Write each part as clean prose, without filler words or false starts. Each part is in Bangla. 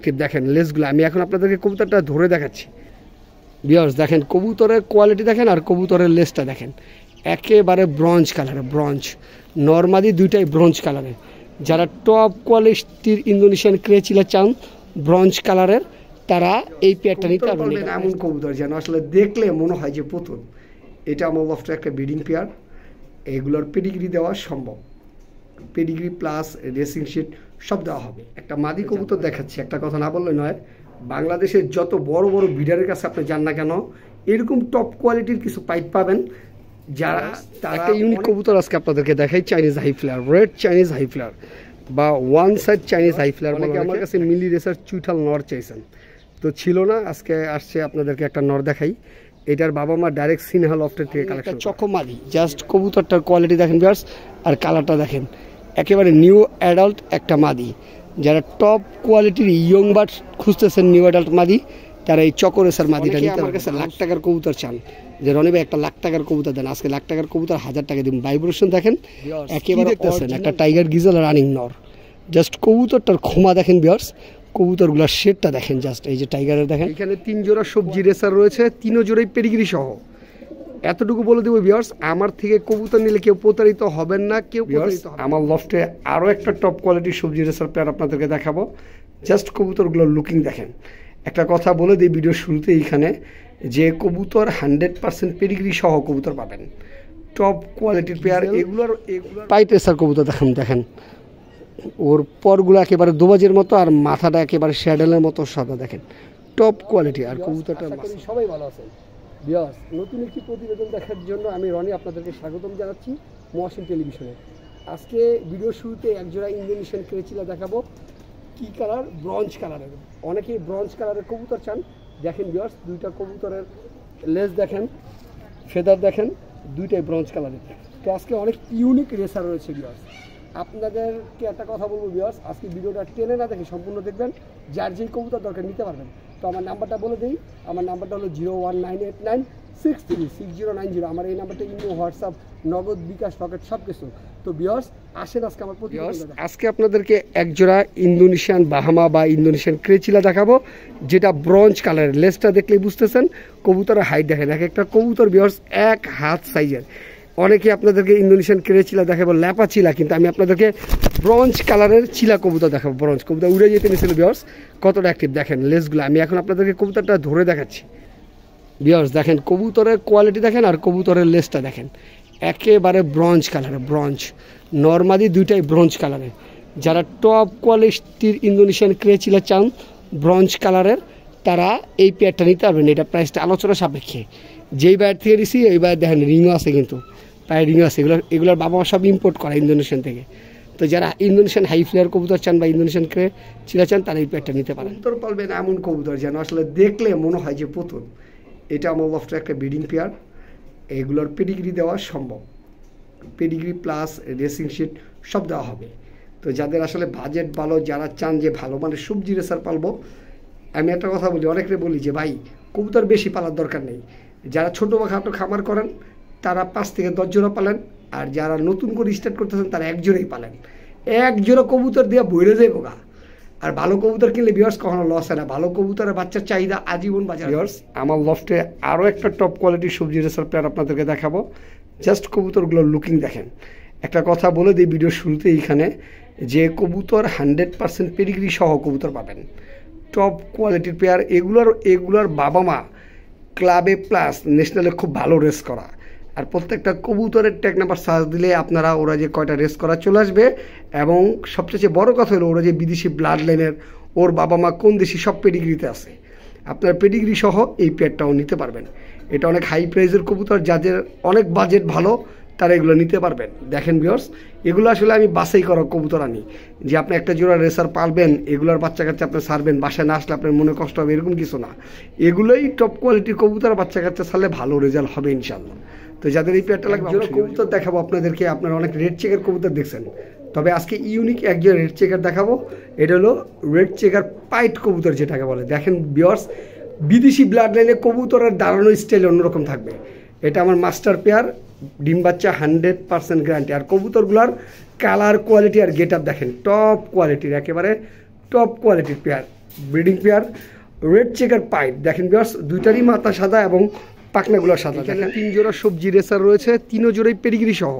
অ্যাক্টিভ দেখেন লেসগুলো। আমি এখন আপনাদেরকে কবুতরটা ধরে দেখাচ্ছি ভিউয়ার্স। দেখেন কবুতরের কোয়ালিটি দেখেন আর কবুতরের লেসটা দেখেন, একেবারে ব্রঞ্জ কালারের, ব্রঞ্জ নর্মালি দুইটাই ব্রঞ্জ কালারের। যারা টপ কোয়ালিটির ইন্দোনেশিয়ান ক্রেচিলা চান ব্রঞ্জ কালারের, তারা এই পেয়ারটা নিতে পারবেন। এমন কবুতর যেন আসলে দেখলে মনে হয় যে পুতুল। এটা আমার লফটের একটা ব্রিডিং পেয়ার, এগুলোর পেডিগ্রি দেওয়া সম্ভব, পেডিগ্রি প্লাস রেসিং শিট সব দেওয়া হবে। একটা মাদি কবুতর দেখাচ্ছি, একটা কথা না বললে নয়, বাংলাদেশের যত বড় বড় ব্রিডারের কাছে আপনি যান না কেন এরকম টপ কোয়ালিটির কিছু পাইপ পাবেন। যারা একটা ইউনিক কবুতর আজকে আপনাদেরকে দেখাই, Chinese high flyer, red Chinese high flyer বা one side Chinese high flyer. অনেকে আমার কাছে মিলি রেসার চুইঠাল নর চাইছেন, তো ছিল না, আজকে আসছে আপনাদেরকে একটা নর দেখাই। এটার বাবা মা ডাইরেক্ট সিনহা লফটের থেকে কালেকশন। চকমাদি জাস্ট কবুতরটার কোয়ালিটি দেখেন ভিউয়ার্স, আর কালারটা দেখেন, একেবারে নিউ অ্যাডাল্ট একটা মাদি। যারা টপ কোয়ালিটির ইয়ং বার্ড খুঁজতেছেন নিউ অ্যাডাল্ট মাদি, তারা এই চকরেসার মাদিটা নিতে। আমার কাছে লাখ টাকার কবুতর চান যে রনি ভাই একটা লাখ টাকার কবুতর দেন, আজকে লাখ টাকার কবুতর 1000 টাকা দিন। ভাইব্রেশন দেখেন একেবারে দেখতেছেন, একটা টাইগার গিজাল রানিং নর। জাস্ট কবুতরটার ক্ষমা দেখেন ভিউয়ার্স, কবুতরগুলোর শেডটা দেখেন জাস্ট, এই যে টাইগারের দেখেন। এখানে 3 জোড়া সবজি রেসার রয়েছে, 3 জোড়াই পেডিগ্রি সহ। এতটুকু বলে দেবো ভিউয়ার্স, আমার থেকে কবুতর নিলে কেউ প্রতারিত হবেন না, কেউ প্রতারিত হবে। আমার লফটে আরও একটা টপ কোয়ালিটির সবজি রেসার পেয়ার আপনাদেরকে দেখাবো। জাস্ট কবুতরগুলোর লুকিং দেখেন। একটা কথা বলে দিই ভিডিওর শুরুতে এইখানে, যে কবুতর 100% পেডিগ্রি সহ কবুতর পাবেন, টপ কোয়ালিটির পেয়ার। এগুলোর পাইট রেসার কবুতর দেখেন, ওর পরগুলো একেবারে দোবাজের মতো আর মাথাটা একেবারে শ্যাডেলের মতো সাদা দেখেন, টপ কোয়ালিটি। আর কবুতরটা সবাই ভালো আছেন ভিউয়ার্স। নতুন একটি প্রতিবেদন দেখার জন্য আমি রনি আপনাদেরকে স্বাগতম জানাচ্ছি মহসিন টেলিভিশনে। আজকে ভিডিওর শুরুতে একজোড়া ইন্দোনেশিয়ান ক্রেচিলা দেখাবো। কি কালার? ব্রঞ্জ কালারের। অনেকেই ব্রঞ্জ কালারের কবুতর চান। দেখেন ভিউয়ার্স, দুইটা কবুতরের লেজ দেখেন, ফেদার দেখেন, দুইটাই ব্রঞ্জ কালারের। তো আজকে অনেক ইউনিক রেসার রয়েছে ভিউয়ার্স। আপনাদেরকে একটা কথা বলবো ভিউয়ার্স, আজকে ভিডিওটা টেনে না দেখে সম্পূর্ণ দেখবেন, যার যেই কবুতর দরকার নিতে পারবেন। তো আমার নাম্বারটা বলে দিই, আমার নাম্বারটা হলো 01989636090। আমার এই নাম্বারটা ইমো, হোয়াটসঅ্যাপ, নগদ, বিকাশ, রকেট সব কিছু। তো ভিউয়ার্স আসেন আজকে আমার আজকে আপনাদেরকে একজোড়া ইন্দোনেশিয়ান বাহামা বা ইন্দোনেশিয়ান ক্রেচিলা দেখাবো, যেটা ব্রঞ্জ কালারের। লেজটা দেখলেই বুঝতেছেন, কবুতরের হাইট দেখেন, এক একটা কবুতর ভিউয়ার্স 1 হাত সাইজের। অনেকে আপনাদেরকে ইন্দোনেশিয়ান ক্রেচিলা দেখাবো ল্যাপা চিলা, কিন্তু আমি আপনাদেরকে ব্রঞ্জ কালারের চিলা কবুতর দেখাবো। ব্রঞ্জ কবুতর উড়ে যেতে নিয়েছিল ভিউয়ার্স, কতটা অ্যাক্টিভ দেখেন লেজগুলো। আমি এখন আপনাদেরকে কবুতরটা ধরে দেখাচ্ছি ভিউয়ার্স। দেখেন কবুতরের কোয়ালিটি দেখেন আর কবুতরের লেজটা দেখেন, একেবারে ব্রঞ্জ কালারের, ব্রঞ্জ নর্মালি দুইটাই ব্রঞ্জ কালারের। যারা টপ কোয়ালিটির ইন্দোনেশিয়ান ক্রেচিলা চান ব্রঞ্জ কালারের, তারা এই পেয়ারটা নিতে পারবেন। এটা প্রাইসটা আলোচনা সাপেক্ষে। যেই বাইর থেকে নিছি এই বাইর দেখেন রিংও আছে, কিন্তু পায়ে রিংও আছে। এগুলোর বাবা সব ইম্পোর্ট করা ইন্দোনেশিয়ান থেকে। তো যারা ইন্দোনেশিয়ান হাই ফ্লেয়ার কবুতর চান বা ইন্দোনেশিয়ান ক্রেচিলা চান, তারা এই পেয়ারটা নিতে পারেন। কবুতর পালবেন এমন কবুতর যেন আসলে দেখলে মনে হয় যে পুতুল। এটা আমার লফটের একটা ব্রিডিং পেয়ার, এগুলোর পেডিগ্রি দেওয়া সম্ভব, পেডিগ্রি প্লাস রেসিং শিট সব দেওয়া হবে। তো যাদের আসলে বাজেট ভালো, যারা চান যে ভালো মানে সবজি রেসার পালবো, আমি একটা কথা বলি, অনেকে বলি যে ভাই কবুতর বেশি পালার দরকার নেই। যারা ছোটো বা খাটো খামার করেন তারা 5 থেকে 10 জোড়া পালেন, আর যারা নতুন করে স্টার্ট করতেছেন তারা 1 জোড়াই পালেন। 1 জোড়া কবুতর দিয়ে বইরে যায় বোকা। আর ভালো কবুতর কিনলে ভিউয়ার্স কখনো লস হয় না। ভালো কবুতরের বাচ্চার চাহিদা আজীবন বাজার। ভিউয়ার্স আমার লফটে আরও একটা টপ কোয়ালিটির সবজি রেসার পেয়ার আপনাদেরকে দেখাবো। জাস্ট কবুতরগুলোর লুকিং দেখেন। একটা কথা বলে দিই ভিডিওর শুরুতে এইখানে, যে কবুতর 100% পেডিগ্রি সহ কবুতর পাবেন, টপ কোয়ালিটির পেয়ার। এগুলোর বাবা মা ক্লাবে প্লাস ন্যাশনালে খুব ভালো রেস করা। আর প্রত্যেকটা কবুতরের ট্যাগ নাম্বার সার্চ দিলে আপনারা ওরা যে কয়টা রেস করা চলে আসবে। এবং সবচেয়ে বড় কথা হলো ওরা যে বিদেশি ব্লাড লাইনের, ওর বাবা মা কোন দেশি সব পেডিগ্রিতে আছে। আপনার পেডিগ্রি সহ এই পেয়ারটাও নিতে পারবেন। এটা অনেক হাই প্রাইজের কবুতর, যাদের অনেক বাজেট ভালো তারা এগুলো নিতে পারবেন। দেখেন ভিউয়ার্স, এগুলো আসলে আমি বাছাই করা কবুতর আনি, যে আপনি একটা জোড়া রেসার পালবেন, এগুলোর বাচ্চা কাচ্চা আপনি ছাড়বেন, বাসায় না আসলে আপনার মনে কষ্ট হবে, এরকম কিছু না। এগুলোই টপ কোয়ালিটির কবুতর, বাচ্চা কাচ্চা ছাড়লে ভালো রেজাল্ট হবে ইনশাল্লাহ। তো যাদের এই পেয়ারটা লাগবে, জোড়া কবুতর দেখাবো আপনাদেরকে। আপনারা অনেক রেড চেকের কবুতর দেখছেন, তবে আজকে ইউনিক একজন রেড চেকার দেখাবো। এটা হলো রেড চেকার পাইট কবুতর যেটাকে বলে। দেখেন ভিউয়ার্স, বিদেশি ব্লাড লাইনে কবুতরের দাঁড়ানো স্টাইল অন্যরকম থাকবে। এটা আমার মাস্টার পেয়ার, ডিম বাচ্চা 100% গ্যারান্টি। আর কবুতরগুলোর কালার কোয়ালিটি আর গেট আপ দেখেন, টপ কোয়ালিটির, একেবারে টপ কোয়ালিটির pair. Breeding pair red checker পাইট দেখেন ভিউয়ার্স, দুইটারই মাথা সাদা এবং পাখনাগুলো সাদা। এখানে 3 জোড়া সবজি রেসার রয়েছে, 3 জোড়াই পেডিগ্রি সহ।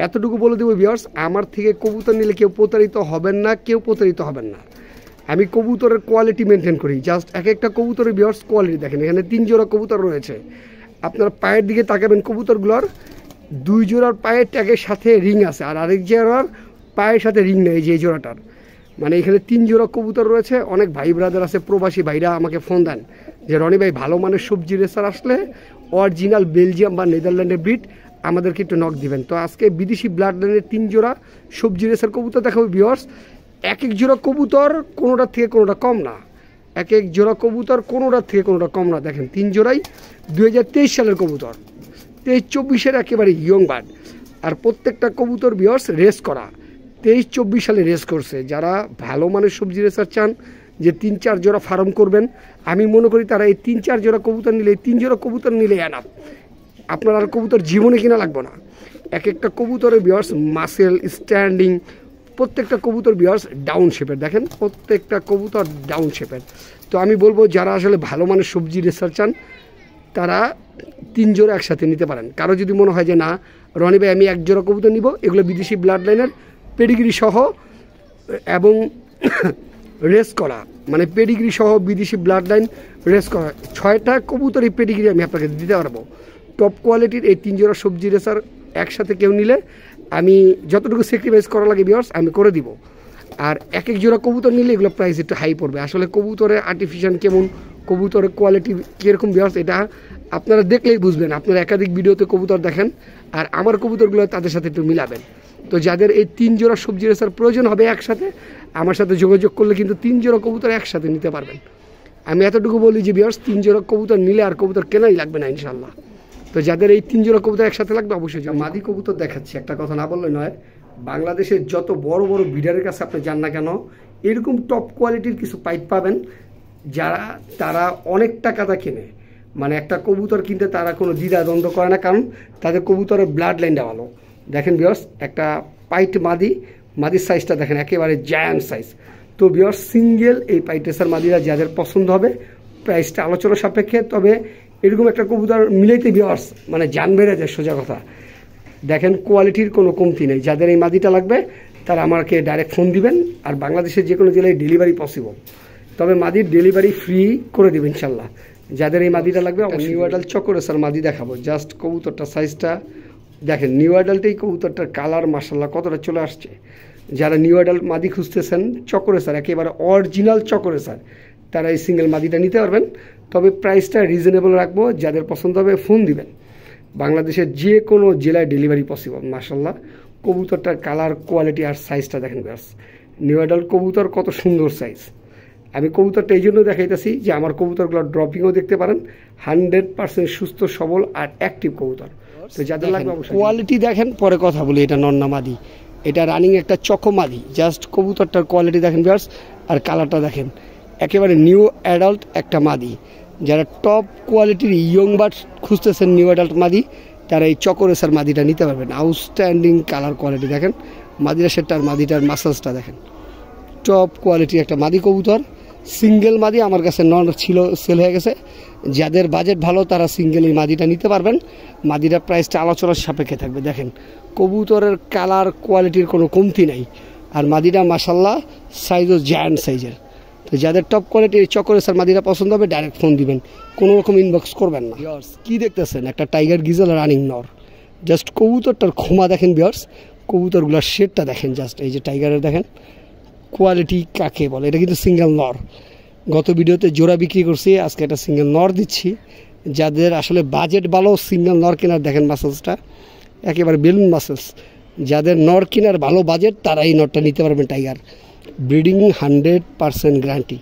এতটুকু বলে দেবো ভিউয়ার্স, আমার থেকে কবুতর নিলে কেউ প্রতারিত হবেন না, কেউ প্রতারিত হবেন না। আমি কবুতরের কোয়ালিটি মেনটেন করি, জাস্ট এক একটা কবুতরের ভিউয়ার্স কোয়ালিটি দেখেন। এখানে 3 জোড়া কবুতর রয়েছে, আপনার পায়ের দিকে তাকাবেন, কবুতরগুলোর 2 জোড়ার পায়ের ট্যাগের সাথে রিং আছে, আর আরেক জোড়ার পায়ের সাথে রিং নেই, যে এই জোড়াটার। মানে এখানে 3 জোড়া কবুতর রয়েছে। অনেক ভাই ব্রাদার আছে, প্রবাসী ভাইরা আমাকে ফোন দেন যে রনি ভাই ভালো মানের সবজি রেসার আসলে অরিজিনাল বেলজিয়াম বা নেদারল্যান্ডের ব্রিড আমাদেরকে একটু নক দিবেন। তো আজকে বিদেশি ব্লাড লাইনের 3 জোড়া সবজি রেসার কবুতর দেখাবো ভিউয়ার্স। এক এক জোড়া কবুতর কোনোটার থেকে কোনোটা কম না, এক এক জোড়া কবুতর কোনোটার থেকে কোনোটা কম না। দেখেন 3 জোড়াই 2023 সালের কবুতর, 23-24-এর একেবারে ইয়ং বার্ড। আর প্রত্যেকটা কবুতর ভিউয়ার্স রেস করা, 23-24 সালে রেস করছে। যারা ভালো মানের সবজি রেসার চান, যে 3-4 জোড়া ফার্ম করবেন, আমি মনে করি তারা এই 3-4 জোড়া কবুতর নিলে, 3 জোড়া কবুতর নিলে এনাফ। আপনার আর কবুতর জীবনে কিনা লাগবে না। এক একটা কবুতরের ভিউয়ার্স মাসেল স্ট্যান্ডিং, প্রত্যেকটা কবুতর ভিউয়ার্স ডাউন শেপের। দেখেন প্রত্যেকটা কবুতর ডাউন শেপের। তো আমি বলবো যারা আসলে ভালো মানের সবজি রেসার চান, তারা 3 জোড়া একসাথে নিতে পারেন। কারো যদি মনে হয় যে না রনি ভাই আমি 1 জোড়া কবুতর নিব, এগুলো বিদেশি ব্লাড লাইনের পেডিগ্রি সহ এবং রেস করা, মানে পেডিগ্রি সহ বিদেশি ব্লাড লাইন রেস করা 6টা কবুতরই পেডিগ্রি আমি আপনাকে দিতে পারবো। টপ কোয়ালিটির এই 3 জোড়া সবজি রেসার একসাথে কেউ নিলে আমি যতটুকু স্যাক্রিফাইস করা লাগে ভিউয়ার্স আমি করে দিব। আর এক এক জোড়া কবুতর নিলে এগুলো প্রাইস একটু হাই পড়বে। আসলে কবুতরের আর্টিফিশিয়াল কেমন, কবুতরের কোয়ালিটি কীরকম ভিউয়ার্স, এটা আপনারা দেখলেই বুঝবেন। আপনারা একাধিক ভিডিওতে কবুতর দেখেন, আর আমার কবুতরগুলো তাদের সাথে একটু মিলাবেন। তো যাদের এই 3 জোড়া সবজি রেসার প্রয়োজন হবে একসাথে, আমার সাথে যোগাযোগ করলে কিন্তু 3 জোড়া কবুতর একসাথে নিতে পারবেন। আমি এতটুকু বলি যে ভিউয়ার্স 3 জোড়া কবুতর নিলে আর কবুতর কেনাই লাগবে না ইনশাল্লাহ। তো যাদের এই 3 জোড়া কবুতর একসাথে লাগবে অবশ্যই মাদি কবুতর দেখাচ্ছি। একটা কথা না বললে নয়, বাংলাদেশের যত বড় বড় ব্রিডারের কাছে আপনি যান না কেন, এরকম টপ কোয়ালিটির কিছু পাইপ পাবেন যারা তারা অনেক টাকাটা কেনে। মানে একটা কবুতর কিনতে তারা কোনো দ্বিধাদ্বন্দ্ব করে না, কারণ তাদের কবুতরের ব্লাড লাইনটা ভালো। দেখেন ভিউয়ার্স একটা পাইট মাদির সাইজটা দেখেন, একেবারে জায়ান্ট সাইজ। তো ভিউয়ার্স সিঙ্গেল এই পাইটেসার মাদিরা যাদের পছন্দ হবে, প্রাইসটা আলোচনা সাপেক্ষে, তবে এরকম একটা কবুতর মিলাইতে ভিউয়ার্স মানে জান বেড়ে যায় সোজা কথা। দেখেন কোয়ালিটির কোনো কমতি নেই। যাদের এই মাদিটা লাগবে তারা আমাকে ডাইরেক্ট ফোন দিবেন, আর বাংলাদেশের যে কোনো জেলায় ডেলিভারি পসিবল, তবে মাদির ডেলিভারি ফ্রি করে দেবেন ইনশাল্লাহ। যাদের এই মাদিটা লাগবে নিউ অ্যাডাল চকোরেসার মাদি দেখাবো। জাস্ট কবুতরটা সাইজটা দেখেন, নিউ অ্যাডাল্টেই কবুতরটার কালার মাশাল্লাহ কতটা চলে আসছে। যারা নিউ অ্যাডাল্ট মাদি খুঁজতেছেন চকোরেসার, একেবারে অরিজিনাল চকোরেসার, তারা এই সিঙ্গেল মাদিটা নিতে পারবেন। তবে প্রাইসটা রিজনেবল রাখবো, যাদের পছন্দ হবে ফোন দিবেন। বাংলাদেশের যে কোনো জেলায় ডেলিভারি পসিবল। মাশাল্লাহ কবুতরটার কালার কোয়ালিটি আর সাইজটা দেখেন ব্যাস, নিউ অ্যাডাল্ট কবুতর কত সুন্দর সাইজ। আমি কবুতরটা এই জন্য দেখাইতেছি যে আমার কবুতরগুলো ড্রপিংও দেখতে পারেন, 100% সুস্থ সবল আর অ্যাক্টিভ কবুতর। তো যাদের লাগবে কোয়ালিটি দেখেন, পরে কথা বলি। এটা নন্না মাদি, এটা রানিং একটা চকো মাদি। জাস্ট কবুতরটার কোয়ালিটি দেখেন ভিউয়ার্স, আর কালারটা দেখেন, একেবারে নিউ অ্যাডাল্ট একটা মাদি। যারা টপ কোয়ালিটির ইয়ং বার্ড খুঁজতেছেন নিউ অ্যাডাল্ট মাদি, তারা এই চকোরেসার মাদিটা নিতে পারবেন। আউটস্ট্যান্ডিং কালার কোয়ালিটি দেখেন, মাদিরা সেটার মাদিটার মাসাজটা দেখেন, টপ কোয়ালিটির একটা মাদি কবুতর। সিঙ্গেল মাদি আমার কাছে নন ছিল, সেল হয়ে গেছে। যাদের বাজেট ভালো তারা সিঙ্গেল এই মাদিটা নিতে পারবেন। মাদিটার প্রাইসটা আলোচনার সাপেক্ষে থাকবে। দেখেন কবুতরের কালার কোয়ালিটির কোনো কমতি নাই, আর মাদিটা মাশাল্লাহ সাইজও জায়ান্ট সাইজের। তো যাদের টপ কোয়ালিটির চকোরেসার মাদিটা পছন্দ হবে ডাইরেক্ট ফোন দিবেন, কোনো রকম ইনবক্স করবেন না। কি দেখতেছেন, একটা টাইগার গিজাল রানিং নর। জাস্ট কবুতরটার খোমা দেখেন ভিউয়ার্স, কবুতরগুলোর শেডটা দেখেন, জাস্ট এই যে টাইগারের দেখেন কোয়ালিটি কাকে বলে। এটা কিন্তু সিঙ্গেল নর, গত ভিডিওতে জোড়া বিক্রি করছি, আজকে একটা সিঙ্গেল নর দিচ্ছি। যাদের আসলে বাজেট ভালো সিঙ্গেল নর কেনার দেখেন মাসেলসটা একেবারে বেলুন মাসেলস। যাদের নর কেনার ভালো বাজেট তারা এই নরটা নিতে পারবেন। টাইগার ব্রিডিং 100% গ্যারান্টি,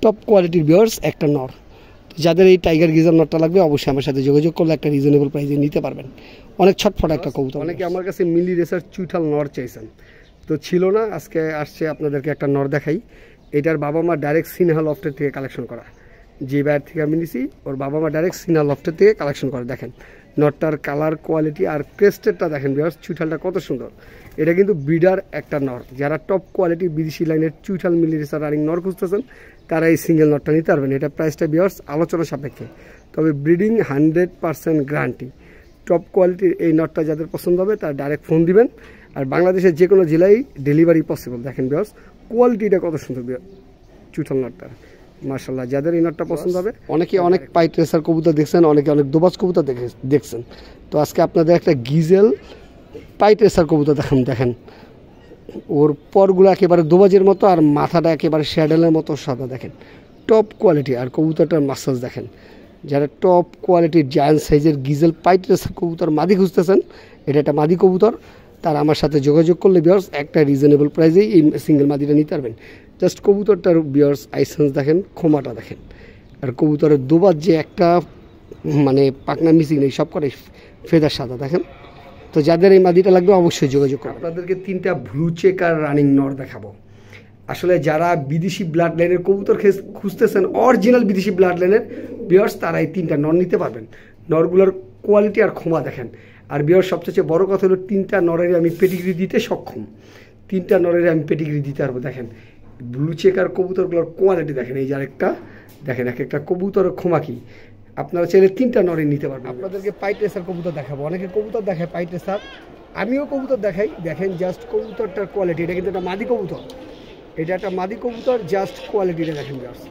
টপ কোয়ালিটির ভিউয়ার্স একটা নর। যাদের এই টাইগার গিজার নটটা লাগবে অবশ্যই আমার সাথে যোগাযোগ করলে একটা রিজনেবল প্রাইসে নিতে পারবেন। অনেক ছটফট একটা কবুতর। অনেকে আমার কাছে মিলি রেসার চুইঠাল নর চাইছেন, তো ছিল না, আজকে আসছে আপনাদেরকে একটা নর দেখাই। এটার বাবা মা ডাইরেক্ট সিনহা লফটের থেকে কালেকশন করা। যে বাইর থেকে আমি নিছি ওর বাবা মা ডাইরেক্ট সিনহা লফটের থেকে কালেকশন করে। দেখেন নটটার কালার কোয়ালিটি আর ক্রেস্টেডটা দেখেন ভিউয়ার্স, চুইঠালটা কত সুন্দর। এটা কিন্তু ব্রিডার একটা নর, যারা টপ কোয়ালিটি বিদেশি লাইনের চুইঠাল মিলি রেসার রানিং নর খুঁজতেছেন তারা এই সিঙ্গেল নটটা নিতে পারবেন। এটা প্রাইসটা ভিউয়ার্স আলোচনা সাপেক্ষে, তবে ব্রিডিং 100% গ্যারান্টি। টপ কোয়ালিটির এই নটটা যাদের পছন্দ হবে তারা ডাইরেক্ট ফোন দিবেন, আর বাংলাদেশের যে কোনো জেলায় ডেলিভারি পসিবল। দেখেন ভিউয়ার্স কোয়ালিটিটা কত সুন্দর চুইঠাল নটটা, মাশাআল্লাহ। যাদের এই নটটা পছন্দ হবে, অনেকে অনেক পাইট রেসার কবুতর দেখছেন, অনেকে অনেক দোবাজ কবুতর দেখছেন, তো আজকে আপনাদের একটা গিজেল পাইট রেসার কবুতর দেখেন ওর পরগুলো একেবারে দোবাজের মতো আর মাথাটা একেবারে শ্যাডেলের মতো সাদা। দেখেন টপ কোয়ালিটি, আর কবুতরটার মাসাজ দেখেন। যারা টপ কোয়ালিটির জায়ান্ট সাইজের গিজেল পাইট রেসার কবুতর মাদি খুঁজতেছেন, এটা একটা মাদি কবুতর, তারা আমার সাথে যোগাযোগ করলে ভিউয়ার্স একটা রিজনেবল প্রাইসেই এই সিঙ্গেল মাদিটা নিতে পারবেন। জাস্ট কবুতরটার ভিউয়ার্স আইসেন্স দেখেন, খোমাটা দেখেন, আর কবুতরের দুবার যে একটা মানে পাকনা মিসিং নেই, সব করে ফেদার সাদা দেখেন। তো যাদের এই মাদিটা লাগবে অবশ্যই যোগাযোগ করুন। আপনাদেরকে 3টা ব্লু চেকার রানিং নর দেখাবো। আসলে যারা বিদেশি ব্লাড লাইনের কবুতর খুঁজতেছেন, অরিজিনাল বিদেশি ব্লাড লাইনের ভিউয়ার্স, তারা এই 3টা নর নিতে পারবেন। নরগুলোর কোয়ালিটি আর খোমা দেখেন। আর ভিউয়ার্স সবচেয়ে বড় কথা হলো 3টা নরের আমি পেডিগ্রি দিতে সক্ষম, 3টা নরের আমি পেডিগ্রি দিতে পারবো। দেখেন ব্লু চেকার কবুতরগুলোর কোয়ালিটি দেখেন, এই যে আরেকটা দেখেন, এক একটা কবুতরের খোমা কি, আপনারা চাইলে 3টা নরে নিতে পারবেন। আপনাদেরকে পাইট রেসার কবুতর দেখাবো। অনেকে কবুতর দেখায় পাইট রেসার, আমিও কবুতর দেখাই। দেখেন জাস্ট কবুতরটার কোয়ালিটি, এটা কিন্তু একটা মাদি কবুতর, এটা একটা মাদি কবুতর, জাস্ট কোয়ালিটিটা দেখেন জাস্ট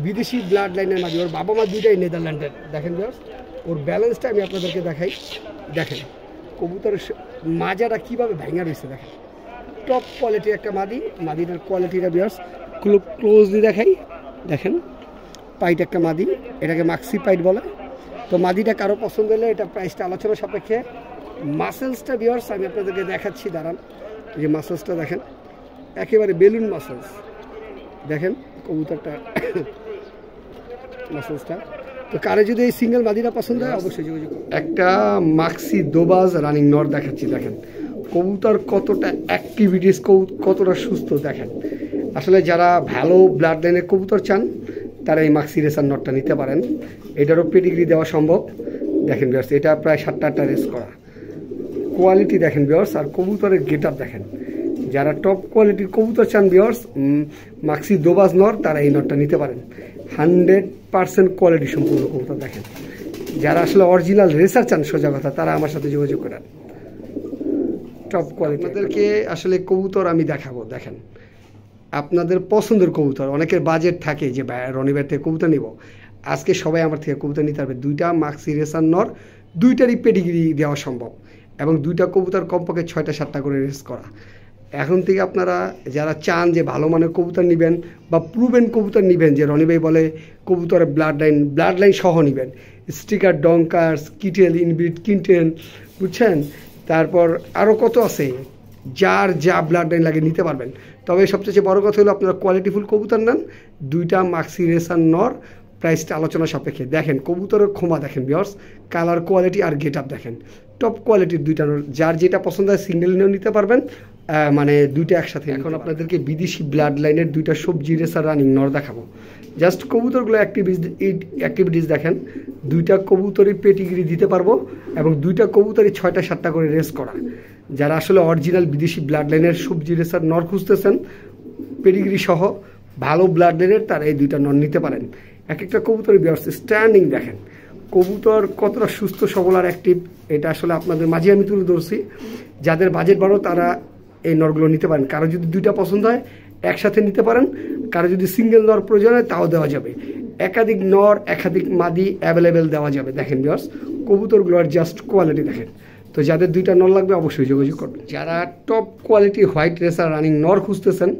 বিদেশি ব্লাড লাইনের মাদি। ওর বাবা মা দুইটাই নেদারল্যান্ডের। দেখেন জাস্ট ওর ব্যালেন্সটা আমি আপনাদেরকে দেখাই। দেখেন কবুতরের মাজাটা কীভাবে ভেঙে রয়েছে, দেখেন টপ কোয়ালিটি একটা মাদি। মাদিটার কোয়ালিটিটা ভিউয়ার্স ক্লোজলি দেখাই। দেখেন পাইট একটা মাদি, এটাকে মাক্সি পাইট বলে। তো মাদিটা কারো পছন্দ হলে এটা প্রাইসটা আলোচনা সাপেক্ষে। মাসেলসটা ভিউয়ার্স আমি আপনাদেরকে দেখাচ্ছি, দাঁড়ান। এই যে মাসেলসটা দেখেন, একেবারে বেলুন মাসেলস। দেখেন কবুতরটা মাসেলসটা। তো কারে যদি এই সিঙ্গেল মাদিটা পছন্দ হয় অবশ্যই যোগাযোগ করুন। একটা মাক্সি দোবাজ রানিং নর দেখাচ্ছি। দেখেন কবুতর কতটা অ্যাক্টিভিটিস, কতটা সুস্থ দেখেন। আসলে যারা ভালো ব্লাড লাইনের কবুতর চান তারা এই মাক্সি রেসার নটটা নিতে পারেন। এটারও পেডিগ্রি দেওয়া সম্ভব। দেখেন ভিউয়ার্স এটা প্রায় 7টা রেস করা। কোয়ালিটি দেখেন ভিউয়ার্স, আর কবুতরের গেট আপ দেখেন। যারা টপ কোয়ালিটির কবুতর চান ভিউয়ার্স, মাক্সি দোবাজ নর, তারা এই নটটা নিতে পারেন। 100% কোয়ালিটি সম্পূর্ণ কবুতর দেখেন। যারা আসলে অরিজিনাল রেসার চান সোজা কথা, তারা আমার সাথে যোগাযোগ করেন। টপ কোয়ালিটি আপনাদেরকে আসলে কবুতর আমি দেখাবো। দেখেন আপনাদের পছন্দের কবুতর, অনেকের বাজেট থাকে যে রনি ভাই থেকে কবুতর নিব, আজকে সবাই আমার থেকে কবুতর নিতে পারবে। 2টা মাক্সি রেসার নর, 2টারই পেডিগ্রি দেওয়া সম্ভব, এবং 2টা কবুতর কমপক্ষে 6টা-7টা করে রেস করা। এখন থেকে আপনারা যারা চান যে ভালো মানের কবুতর নেবেন বা প্রুভেন কবুতর নেবেন, যে রনি ভাই বলে কবুতরের ব্লাড লাইন সহ নেবেন, স্টিকার, ডঙ্কার্স, কিটেল, ইনব্রিড, কিনটেল, বুঝছেন, তারপর আরও কত আছে, যার যা ব্লাড লাইন লাগে নিতে পারবেন। তবে সবচেয়ে বড় কথা হলো আপনারা কোয়ালিটিফুল কবুতর নেন। 2টা মাক্সি রেসার নর, প্রাইসটা আলোচনা সাপেক্ষে। দেখেন কবুতরের খোমা দেখেন ভিউয়ার্স, কালার কোয়ালিটি আর গেট আপ দেখেন, টপ কোয়ালিটির 2টা নর। যার যেটা পছন্দ হয় সিঙ্গেল নিয়েও নিতে পারবেন, মানে 2টা একসাথে। এখন আপনাদেরকে বিদেশি ব্লাড লাইনের 2টা সবজি রেসার রানিং নর দেখাবো। জাস্ট কবুতরগুলো অ্যাক্টিভিটিস দেখেন। 2টা কবুতরই পেটিগিরি দিতে পারবো, এবং 2টা কবুতরই 6টা-7টা করে রেস করা। যারা আসলে অরিজিনাল বিদেশি ব্লাড লাইনের সবজি রেসার নর খুঁজতেছেন পেডিগ্রি সহ ভালো ব্লাড লাইনের, তারা এই 2টা নর নিতে পারেন। এক একটা কবুতরের ভিউয়ার্স স্ট্যান্ডিং দেখেন, কবুতর কতটা সুস্থ সবল আর অ্যাক্টিভ, এটা আসলে আপনাদের মাঝে আমি তুলে ধরছি। যাদের বাজেট বড় তারা এই নরগুলো নিতে পারেন। কারো যদি 2টা পছন্দ হয় একসাথে নিতে পারেন, কারো যদি সিঙ্গেল নর প্রয়োজন হয় তাও দেওয়া যাবে। একাধিক নর একাধিক মাদি অ্যাভেলেবেল দেওয়া যাবে। দেখেন ভিউয়ার্স কবুতরগুলোর জাস্ট কোয়ালিটি দেখেন। তো যাদের 2টা নর লাগবে অবশ্যই যোগাযোগ করবেন। যারা top quality white racer running নর খুঁজতেছেন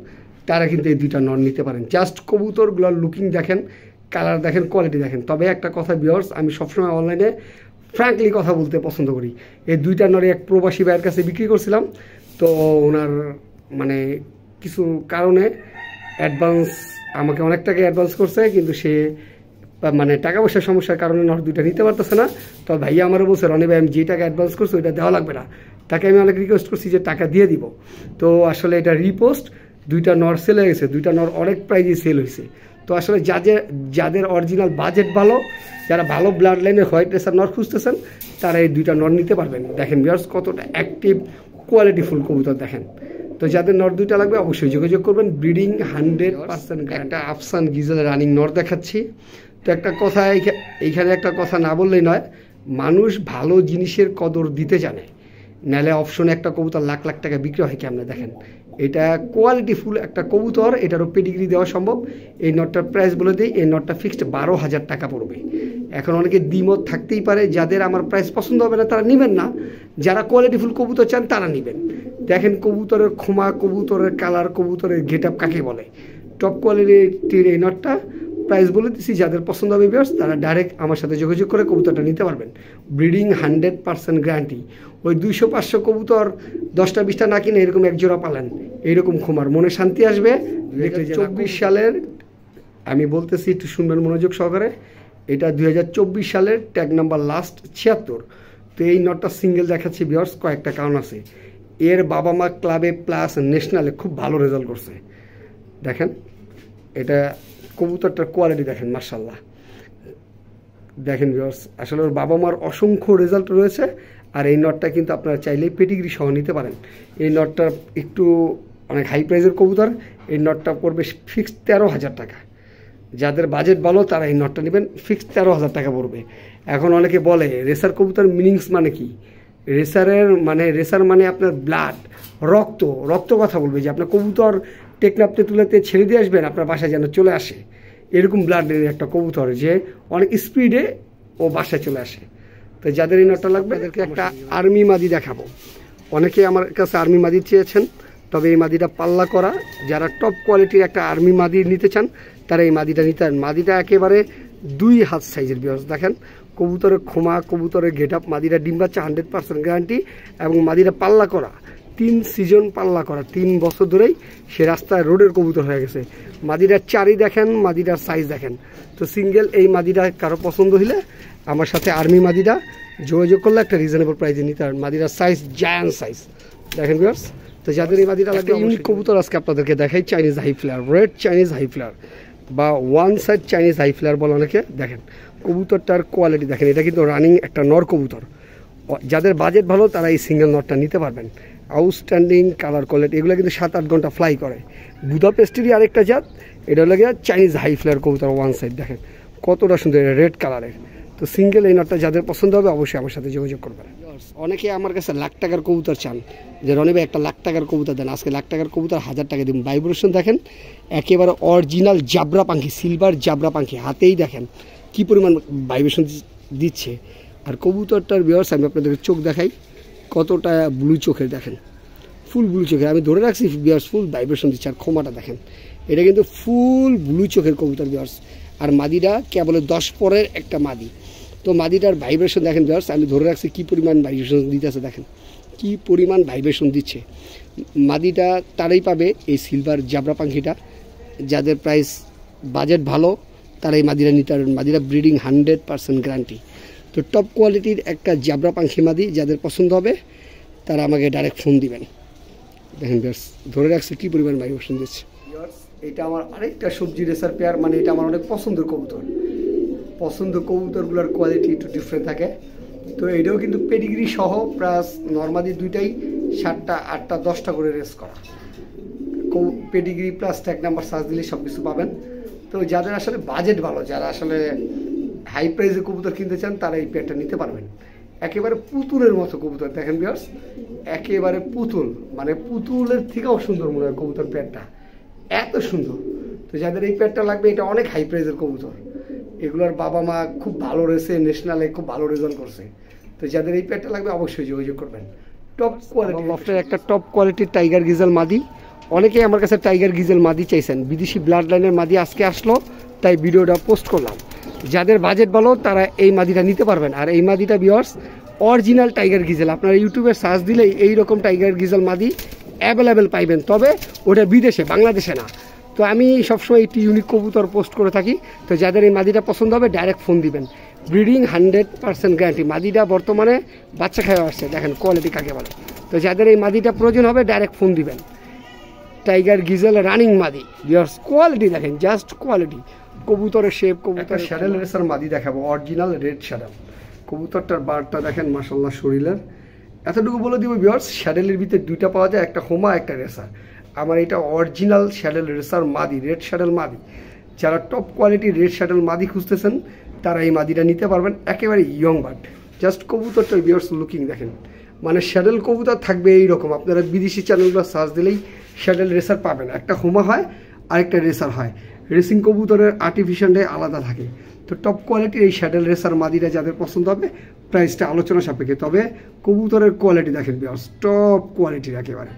তারা কিন্তু এই 2টা নর নিতে পারেন। জাস্ট কবুতরগুলোর লুকিং দেখেন, কালার দেখেন, কোয়ালিটি দেখেন। তবে একটা কথা ভিউয়ার্স, আমি সবসময় অনলাইনে ফ্র্যাঙ্কলি কথা বলতে পছন্দ করি। এই 2টা নরে এক প্রবাসী ভাইয়ের কাছে বিক্রি করছিলাম, তো ওনার মানে কিছু কারণে অ্যাডভান্স আমাকে অনেক টাকা অ্যাডভান্স করছে, কিন্তু সে মানে টাকা পয়সার সমস্যার কারণে নর 2টা নিতে পারতেছে না। তো ভাইয়া আমারও বলছে, রনি ভাই আমি যে টাকা অ্যাডভান্স করছি ওইটা দেওয়া লাগবে না। তাকে আমি অনেক রিকোয়েস্ট করছি যে টাকা দিয়ে দিব। তো আসলে এটা রিপোস্ট, 2টা নর সেল হয়ে গেছে, 2টা নর অনেক প্রাইজে সেল হয়েছে। তো আসলে যাদের অরিজিনাল বাজেট ভালো, যারা ভালো ব্লাড লাইনের হোয়াইট রেসার নর খুঁজতেছেন, তারা এই দুইটা নর নিতে পারবেন। দেখেন ভিউয়ার্স কতটা অ্যাক্টিভ কোয়ালিটিফুল কবুতর দেখেন। তো যাদের নর দুইটা লাগবে অবশ্যই যোগাযোগ করবেন। ব্রিডিং 100%। একটা আফসান গিজেল রানিং নর দেখাচ্ছি। তো একটা কথা এইখানে একটা কথা না বললেই নয়, মানুষ ভালো জিনিসের কদর দিতে জানে, নাহলে অপশনে একটা কবুতর লাখ লাখ টাকা বিক্রি হয় কেমনে দেখেন। এটা কোয়ালিটিফুল একটা কবুতর, এটারও পেডিগ্রি দেওয়া সম্ভব। এই নটটার প্রাইস বলে দিই, এই নটটা ফিক্সড 12,000 টাকা পড়বে। এখন অনেকে দ্বিমত থাকতেই পারে, যাদের আমার প্রাইস পছন্দ হবে না তারা নেবেন না, যারা কোয়ালিটিফুল কবুতর চান তারা নেবেন। দেখেন কবুতরের খোমা, কবুতরের কালার, কবুতরের গেট আপ কাকে বলে। টপ কোয়ালিটির এই নটটা প্রাইস বলে দিচ্ছি, যাদের পছন্দ হবে ভিউয়ার্স তারা ডাইরেক্ট আমার সাথে যোগাযোগ করে কবুতরটা নিতে পারবেন। Breeding 100% guarantee. ওই 200-500 কবুতর 10টা-20টা না কিনে এরকম এক জোড়া পালেন, এইরকম খোমার মনে শান্তি আসবে। 2024 সালের আমি বলতেছি, একটু শুনবেন মনোযোগ সহকারে। এটা 2024 সালের ট্যাগ নাম্বার লাস্ট 76। তো এই নটটা সিঙ্গেল দেখাচ্ছি ভিউয়ার্স, কয়েকটা কারণ আছে। এর বাবা মা ক্লাবে প্লাস ন্যাশনালে খুব ভালো রেজাল্ট করছে। দেখেন এটা কবুতরটার কোয়ালিটি দেখেন, মাশাআল্লাহ। দেখেন ভিউয়ার্স আসলে ওর বাবা মার অসংখ্য রেজাল্ট রয়েছে। আর এই নটটা কিন্তু আপনারা চাইলেই পেডিগ্রি সহ নিতে পারেন। এই নটটা একটু অনেক হাই প্রাইসের কবুতর। এই নটটা পড়বে ফিক্সড 13,000 টাকা। যাদের বাজেট ভালো তারা এই নটটা নেবেন, ফিক্সড 13,000 টাকা পড়বে। এখন অনেকে বলে রেসার কবুতর মিনিংস মানে কি? রেসার মানে আপনার ব্লাড, রক্ত কথা বলবে যে আপনার কবুতর টেকনাপতে তুলেতে ছেড়ে দিয়ে আসবেন, আপনার বাসায় যেন চলে আসে, এরকম ব্লাডের একটা কবুতর যে অনেক স্পিডে ও বাসায় চলে আসে। তো যাদের এই নটটা লাগবে তাদেরকে একটা আর্মি মাদি দেখাবো। অনেকে আমার কাছে আর্মি মাদি চেয়েছেন, তবে এই মাদিটা পাল্লা করা। যারা টপ কোয়ালিটির একটা আর্মি মাদি নিতে চান তারা এই মাদিটা নিতে পারেন। মাদিটা একেবারে 2 হাত সাইজের ভিউয়ার্স। দেখেন কবুতরের খোমা, কবুতরের গেট আপ, মাদিটা ডিম বাচ্চা 100% গ্যারান্টি। এবং মাদিটা পাল্লা করা, 3 সিজন পাল্লা করা, 3 বছর ধরেই সে রাস্তায় রোডের কবুতর হয়ে গেছে। মাদিটার চারি দেখেন, মাদিটার সাইজ দেখেন। তো সিঙ্গেল এই মাদিটা কারো পছন্দ হইলে আমার সাথে আর্মি মাদিটা যোগাযোগ করলে একটা রিজনেবল প্রাইসে নিতে পারেন। মাদিটার সাইজ জায়ান্ট সাইজ দেখেন ভিউয়ার্স। তো যাদের এই মাদিটা লাগবে, ইউনিক কবুতর আজকে আপনাদেরকে দেখাই। Chinese high flyer, red Chinese high flyer বা one side Chinese high flyer বলে অনেকে। দেখেন কবুতরটার কোয়ালিটি দেখেন, এটা কিন্তু রানিং একটা নর কবুতর। যাদের বাজেট ভালো তারা এই সিঙ্গেল নটটা নিতে পারবেন। আউটস্ট্যান্ডিং কালার কোয়ালিটি, এগুলো কিন্তু 7-8 ঘন্টা ফ্লাই করে। বুদাপেস্টেরই আরেকটা জাত, এটা হলো গিয়ে চাইনিজ হাই ফ্লেয়ার কবুতর ওয়ান সাইড। দেখেন কতটা সুন্দর, রেড কালারের। তো সিঙ্গেল এই নটটা যাদের পছন্দ হবে অবশ্যই আমার সাথে যোগাযোগ করবেন। অনেকে আমার কাছে লাখ টাকার কবুতর চান, যে রনি ভাই একটা লাখ টাকার কবুতর দেন। আজকে লাখ টাকার কবুতর 1000 টাকা দিন। ভাইব্রেশন দেখেন, একেবারে অরিজিনাল জাবরা পাখি, সিলভার জাবরা পাখি। হাতেই দেখেন কি পরিমাণ ভাইব্রেশন দিচ্ছে। আর কবুতরটার ভিউয়ার্স আমি আপনাদেরকে চোখ দেখাই, কতটা ব্লু চোখের দেখেন, ফুল ব্লু চোখের। আমি ধরে রাখছি ভিউয়ার্স, ফুল ভাইব্রেশন দিচ্ছে। আর খোমাটা দেখেন, এটা কিন্তু ফুল ব্লু চোখের কবুতর ভিউয়ার্স। আর মাদিটা কেবল 10 পরের একটা মাদি। তো মাদিটার ভাইব্রেশন দেখেন ভিউয়ার্স, আমি ধরে রাখছি কী পরিমাণ ভাইব্রেশন দিতেছে। দেখেন কি পরিমাণ ভাইব্রেশন দিচ্ছে। মাদিটা তারাই পাবে এই সিলভার জাবরা পাখিটা। যাদের প্রাইস বাজেট ভালো তারা এই মাদিটা নিতে পারবেন। মাদিটা ব্রিডিং 100% গ্যারান্টি। তো টপ কোয়ালিটির একটা জাবরা পাখি মাদি যাদের পছন্দ হবে তারা আমাকে ডাইরেক্ট ফোন দিবেন। দেখেন ভিউয়ার্স ধরে রাখছে কী পরিমাণ ভাইব্রেশন দিচ্ছে। এটা আমার আরেকটা সবজি রেসার পেয়ার, এটা আমার অনেক পছন্দের কবুতর। কবুতরগুলোর কোয়ালিটি একটু ডিফারেন্ট থাকে। তো এটাও কিন্তু পেডিগ্রি সহ প্লাস নর্মালি দুইটাই 7টা 8টা 10টা করে রেস করা। Pedigree plus tag number search দিলে সব কিছু পাবেন। তো যাদের আসলে বাজেট ভালো, যারা আসলে হাই প্রাইসে কবুতর কিনতে চান তারা এই পেয়ারটা নিতে পারবেন। একেবারে পুতুলের মতো কবুতর দেখেন ভিউয়ার্স, একেবারে পুতুল, পুতুলের থেকেও সুন্দর মনে হয় কবুতর পেয়ারটা, এত সুন্দর। তো যাদের এই পেয়ারটা লাগবে, এটা অনেক হাই প্রাইসের কবুতর। এগুলোর বাবা মা খুব ভালো রেসে ন্যাশনালে খুব ভালো রেজাল্ট করছে। তো যাদের এই পেয়ারটা লাগবে অবশ্যই যোগাযোগ করবেন। টপ কোয়ালিটি লফটের একটা টপ কোয়ালিটির টাইগার গিজেল মাদি। অনেকেই আমার কাছে টাইগার গিজেল মাদি চাইছেন, বিদেশি ব্লাড লাইনের মাদি আজকে আসলো তাই ভিডিওটা পোস্ট করলাম। যাদের বাজেট ভালো তারা এই মাদিটা নিতে পারবেন। আর এই মাদিটা ভিউয়ার্স অরিজিনাল টাইগার গিজেল, আপনারা ইউটিউবে সার্চ দিলেই এইরকম টাইগার গিজেল মাদি অ্যাভেলেবেল পাইবেন, তবে ওটা বিদেশে, বাংলাদেশে না। তো আমি সবসময় একটি ইউনিক কবুতর পোস্ট করে থাকি। তো যাদের এই মাদিটা পছন্দ হবে ডাইরেক্ট ফোন দিবেন। Breeding 100% guarantee. মাদিটা বর্তমানে বাচ্চা খাওয়া আসছে, দেখেন কোয়ালিটি কাকে বলে। তো যাদের এই মাদিটা প্রয়োজন হবে ডাইরেক্ট ফোন দিবেন। টাইগার গিজেল রানিং মাদি ভিউয়ার্স, কোয়ালিটি দেখেন, জাস্ট কোয়ালিটি। কবুতরের শেপ, কবুতর শ্যাডেল রেসার মাদি দেখাবো, অরিজিনাল রেড শ্যাডেল। কবুতরটার বারটা দেখেন মাশাআল্লাহ শরীরের। এতটুকু বলে দিব ভিউয়ার্স, শ্যাডেলের ভিতরে দুইটা পাওয়া যায়, একটা হোমা একটা রেসার। আমার এটা অরিজিনাল শ্যাডেল রেসার মাদি, রেড শ্যাডেল মাদি। যারা টপ কোয়ালিটি রেড শ্যাডেল মাদি খুঁজতেছেন তারা এই মাদিটা নিতে পারবেন, একেবারে ইয়ং বার্ড। জাস্ট কবুতরটার ভিউয়ার্স লুকিং দেখেন, মানে শ্যাডেল কবুতর থাকবে এইরকম। আপনারা বিদেশি চ্যানেলগুলো সার্চ দিলেই শ্যাডেল রেসার পাবেন। একটা হোমা হয় আরেকটা রেসার হয়। রেসিং কবুতরের আর্টিফিশিয়ালটাই আলাদা থাকে। তো টপ কোয়ালিটির এই শ্যাডেল রেসার মাদিটা যাদের পছন্দ হবে, প্রাইসটা আলোচনা সাপেক্ষে, তবে কবুতরের কোয়ালিটি দেখেন ভিউয়ার্স, টপ কোয়ালিটির একেবারে।